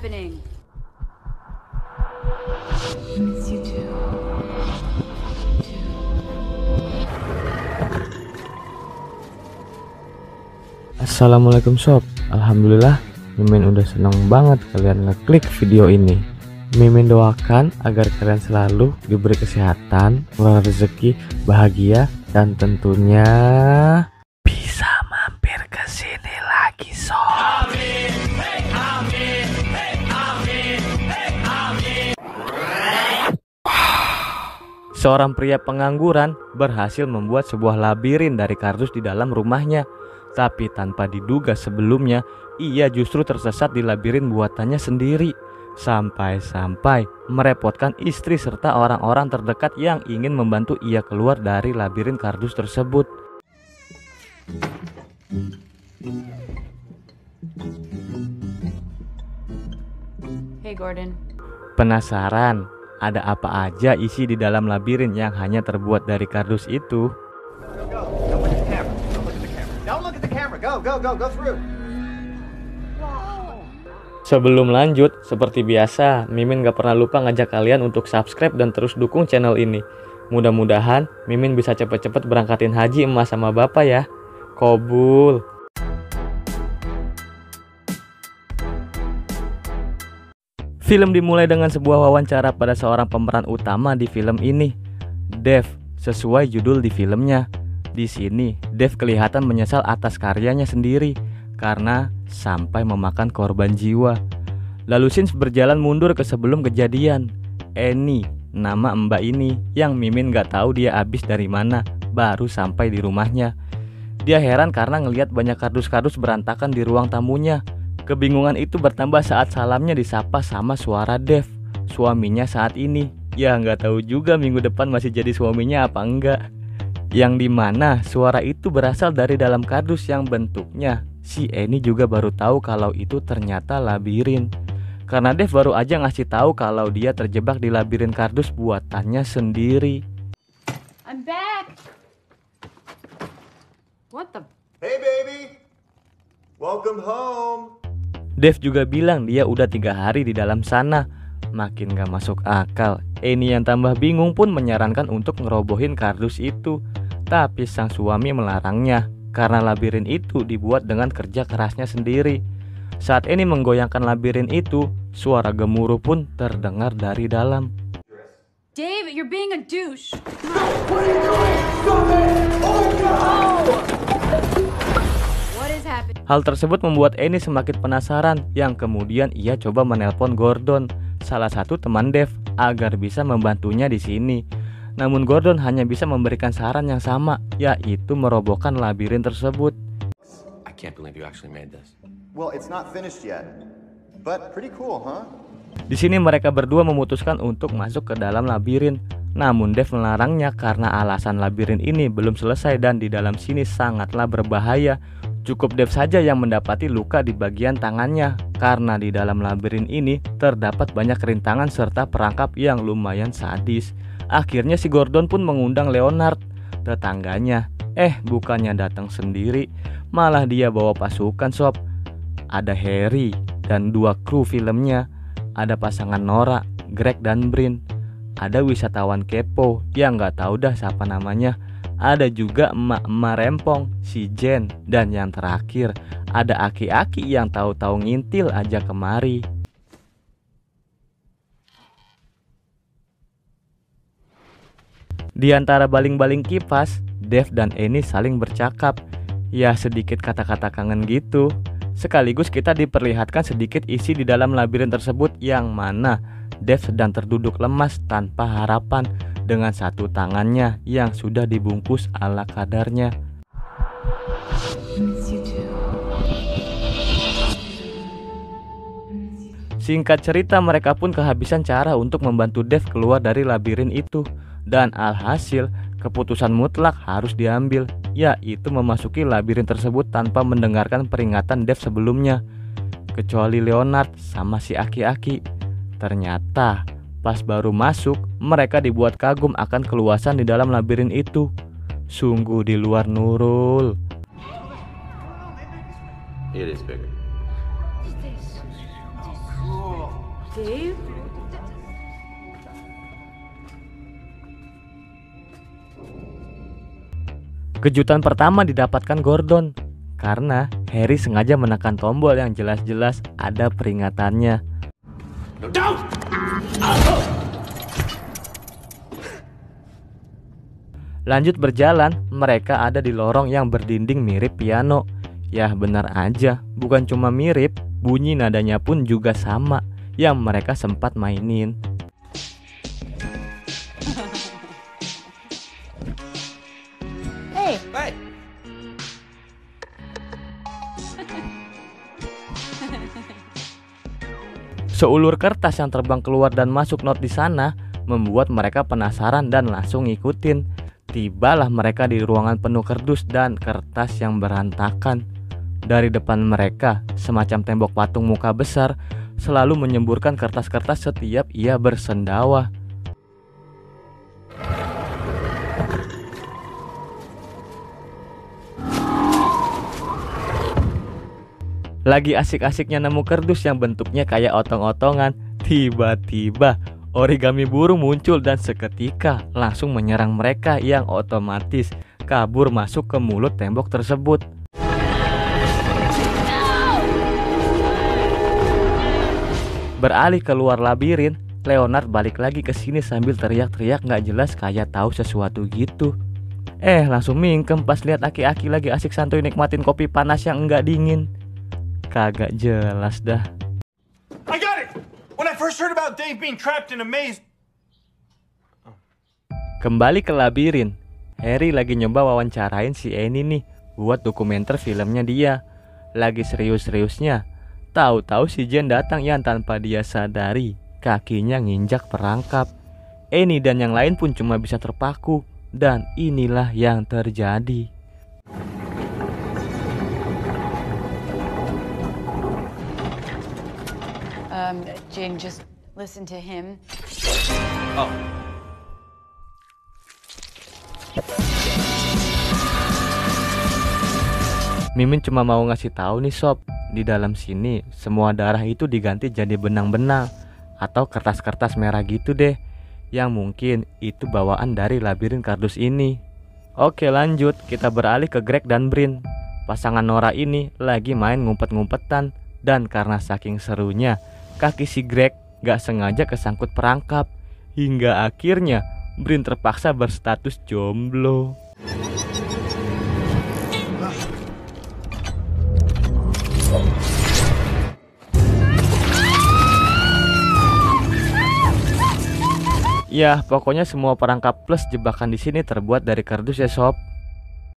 happening? Assalamualaikum sob. Alhamdulillah Mimin udah seneng banget kalian ngeklik video ini. Mimin doakan agar kalian selalu diberi kesehatan, murah rezeki, bahagia, dan tentunya bisa mampir ke sini lagi sob. Seorang pria pengangguran berhasil membuat sebuah labirin dari kardus di dalam rumahnya. Tapi tanpa diduga sebelumnya, ia justru tersesat di labirin buatannya sendiri. Sampai-sampai merepotkan istri serta orang-orang terdekat yang ingin membantu ia keluar dari labirin kardus tersebut. Hey Gordon. Penasaran ada apa aja isi di dalam labirin yang hanya terbuat dari kardus itu? Go through. Sebelum lanjut, seperti biasa, Mimin gak pernah lupa ngajak kalian untuk subscribe dan terus dukung channel ini. Mudah-mudahan Mimin bisa cepet-cepet berangkatin haji emas sama bapak ya. Kobul. Film dimulai dengan sebuah wawancara pada seorang pemeran utama di film ini, Dev, sesuai judul di filmnya. Di sini, Dev kelihatan menyesal atas karyanya sendiri karena sampai memakan korban jiwa. Lalu scenes berjalan mundur ke sebelum kejadian. Annie, nama mbak ini yang Mimin gak tahu dia habis dari mana, baru sampai di rumahnya. Dia heran karena ngelihat banyak kardus-kardus berantakan di ruang tamunya. Kebingungan itu bertambah saat salamnya disapa sama suara Dev, suaminya saat ini. Ya gak tahu juga minggu depan masih jadi suaminya apa enggak. Yang dimana suara itu berasal dari dalam kardus yang bentuknya si Annie juga baru tahu kalau itu ternyata labirin. Karena Dev baru aja ngasih tahu kalau dia terjebak di labirin kardus buatannya sendiri. I'm back. What the? Hey baby, welcome home. Dev juga bilang dia udah 3 hari di dalam sana. Makin gak masuk akal, Annie yang tambah bingung pun menyarankan untuk ngerobohin kardus itu. Tapi sang suami melarangnya karena labirin itu dibuat dengan kerja kerasnya sendiri. Saat Annie menggoyangkan labirin itu, suara gemuruh pun terdengar dari dalam. Dave, you're being a douche. What is happening? Hal tersebut membuat Annie semakin penasaran, yang kemudian ia coba menelpon Gordon, salah satu teman Dev, agar bisa membantunya di sini. Namun Gordon hanya bisa memberikan saran yang sama, yaitu merobohkan labirin tersebut. I can't believe you actually made this. Well, it's not finished yet, but pretty cool, huh? Di sini mereka berdua memutuskan untuk masuk ke dalam labirin. Namun Dev melarangnya karena alasan labirin ini belum selesai dan di dalam sini sangatlah berbahaya. Cukup Dev saja yang mendapati luka di bagian tangannya karena di dalam labirin ini terdapat banyak rintangan serta perangkap yang lumayan sadis. Akhirnya si Gordon pun mengundang Leonard, tetangganya. Bukannya datang sendiri, malah dia bawa pasukan sob. Ada Harry dan 2 kru filmnya. Ada pasangan Nora, Greg dan Brin. Ada wisatawan kepo yang gak tahu dah siapa namanya. Ada juga emak-emak rempong, si Jen. Dan yang terakhir, ada aki-aki yang tahu-tahu ngintil aja kemari. Di antara baling-baling kipas, Dev dan Annie saling bercakap. Ya sedikit kata-kata kangen gitu. Sekaligus kita diperlihatkan sedikit isi di dalam labirin tersebut, yang mana Dev sedang terduduk lemas tanpa harapan dengan satu tangannya yang sudah dibungkus ala kadarnya. Singkat cerita, mereka pun kehabisan cara untuk membantu Dev keluar dari labirin itu. Dan alhasil, keputusan mutlak harus diambil, yaitu memasuki labirin tersebut tanpa mendengarkan peringatan Dev sebelumnya. Kecuali Leonard sama si aki-aki. Ternyata, pas baru masuk, mereka dibuat kagum akan keluasan di dalam labirin itu. Sungguh di luar Nurul. It is bigger. Dave? Kejutan pertama didapatkan Gordon karena Harry sengaja menekan tombol yang jelas-jelas ada peringatannya. No, don't! Lanjut berjalan, mereka ada di lorong yang berdinding mirip piano. Ya benar aja, bukan cuma mirip, bunyi nadanya pun juga sama yang mereka sempat mainin. Hey, Hey! Seulur kertas yang terbang keluar dan masuk not di sana membuat mereka penasaran dan langsung ngikutin. Tibalah mereka di ruangan penuh kardus dan kertas yang berantakan. Dari depan mereka, semacam tembok patung muka besar, selalu menyemburkan kertas-kertas setiap ia bersendawa. Lagi asik-asiknya nemu kardus yang bentuknya kayak otong-otongan, tiba-tiba origami burung muncul dan seketika langsung menyerang mereka yang otomatis kabur masuk ke mulut tembok tersebut. Beralih keluar labirin, Leonard balik lagi ke sini sambil teriak-teriak nggak jelas kayak tahu sesuatu gitu. Langsung mingkem pas lihat aki-aki lagi asik santuy nikmatin kopi panas yang enggak dingin. Kagak jelas dah. I got it! When I first heard about Dave being trapped in a maze... Kembali ke labirin, Harry lagi nyoba wawancarain si Annie nih buat dokumenter filmnya dia. Lagi serius-seriusnya, tahu-tahu si Jen datang yang tanpa dia sadari kakinya nginjak perangkap. Annie dan yang lain pun cuma bisa terpaku, dan inilah yang terjadi. Jane, just listen to him. Oh. Mimin cuma mau ngasih tahu nih sob, di dalam sini semua darah itu diganti jadi benang-benang atau kertas-kertas merah gitu deh, yang mungkin itu bawaan dari labirin kardus ini. Oke lanjut, kita beralih ke Greg dan Brin. Pasangan Nora ini lagi main ngumpet-ngumpetan, dan karena saking serunya kaki si Greg gak sengaja kesangkut perangkap, hingga akhirnya Brin terpaksa berstatus jomblo. Ya, pokoknya semua perangkap plus jebakan di sini terbuat dari kardus ya sob.